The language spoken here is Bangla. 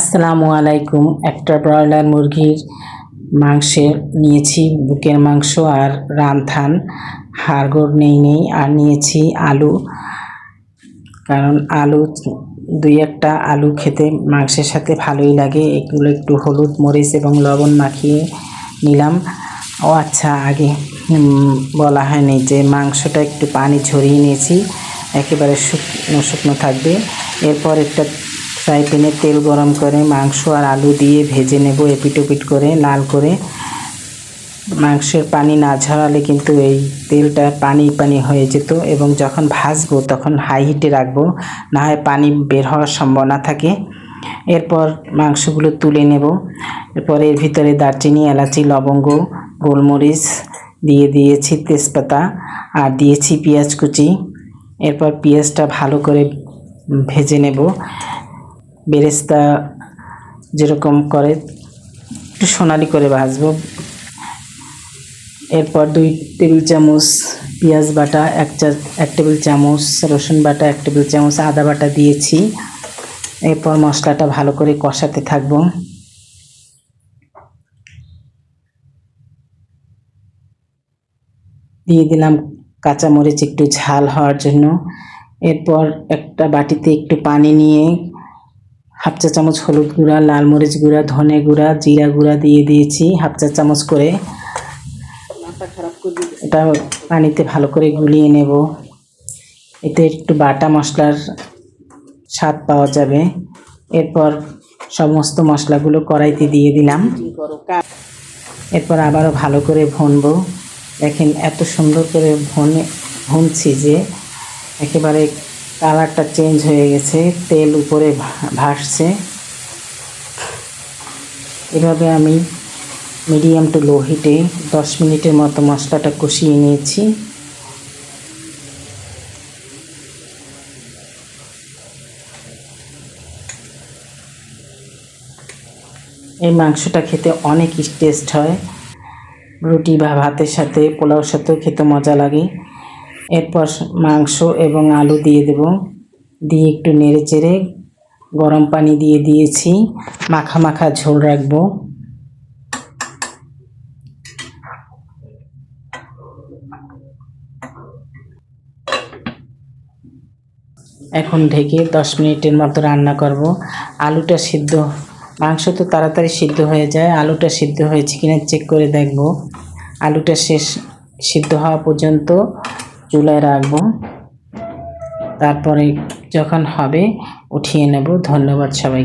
আসসালামু আলাইকুম। একটা ব্রয়লার মুরগির মাংসের নিয়েছি বুকের মাংস আর রানথান, হাড়গোড় নেই আর নিয়েছি আলু, কারণ আলু দুই একটা আলু খেতে মাংসের সাথে ভালোই লাগে। এগুলো একটু হলুদ মরিচ এবং লবণ মাখিয়ে নিলাম। ও আচ্ছা, আগে বলা হয়নি যে মাংসটা একটু পানি ঝরিয়ে নিয়েছি, একেবারে শুকনো শুকনো থাকবে। এরপর একটা ফ্রাই প্যানে তেল গরম করে মাংস আর আলু দিয়ে ভেজে নেব এপিট ওপিট করে লাল করে। মাংসের পানি না ঝরালে কিন্তু এই তেলটা পানি পানি হয়ে যেত, এবং যখন ভাজবো তখন হাই হিটে রাখবো, না হয় পানি বের হওয়ার সম্ভাবনা থাকে। এরপর মাংসগুলো তুলে নেব। এরপর এর ভিতরে দারচিনি, এলাচি, লবঙ্গ, গোলমরিচ দিয়ে দিয়েছি, তেজপাতা আর দিয়েছি পেঁয়াজ কুচি। এরপর পেঁয়াজটা ভালো করে ভেজে নেব, বেরেস্তা যেরকম করে একটু সোনালি করে ভাজবো। এরপর 2 টেবিল চামচ পেঁয়াজ বাটা, 1 টেবিল চামচ রসুন বাটা, 1 টেবিল চামচ আদা বাটা দিয়েছি। এরপর মশলাটা ভালো করে কষাতে থাকবো। দিয়ে দিলাম কাঁচামরিচ একটু ঝাল হওয়ার জন্য। এরপর একটা বাটিতে একটু পানি নিয়ে 1/2 চা চামচ হলুদ গুঁড়া, লাল মরিচ গুঁড়া, ধনে গুঁড়া, জিরা গুঁড়া দিয়ে দিয়েছি 1/2 চা চামচ করে। এটা পানিতে ভালো করে গুলিয়ে নেব, এতে একটু বাটা মশলার স্বাদ পাওয়া যাবে। এরপর সমস্ত মশলাগুলো কড়াইতে দিয়ে দিলাম। এরপর আবারও ভালো করে ভুনবো। দেখেন এত সুন্দর করে ভুনছি যে একেবারে কালারটা চেঞ্জ হয়ে গেছে, তেল উপরে ভাসছে। এভাবে আমি মিডিয়াম টু লো হিটে 10 মিনিটের মতো মশলাটা কষিয়ে নিয়েছি। এই মাংসটা খেতে অনেক টেস্ট হয়, রুটি বা ভাতের সাথে, পোলাওর সাথেও খেতে মজা লাগে। এরপর মাংস এবং আলু দিয়ে দেব, দিয়ে একটু নেড়ে চেড়ে গরম পানি দিয়ে দিয়েছি, মাখা মাখা ঝোল রাখবো। এখন ঢেকে 10 মিনিটের মতো রান্না করব। আলুটা সিদ্ধ, মাংস তো তাড়াতাড়ি সিদ্ধ হয়ে যায়, আলুটা সিদ্ধ হয়েছে কিনা চেক করে দেখব। আলুটা সিদ্ধ হওয়া পর্যন্ত চুলায় রাখবো, তারপরে যখন হবে উঠিয়ে নেব। ধন্যবাদ সবাই।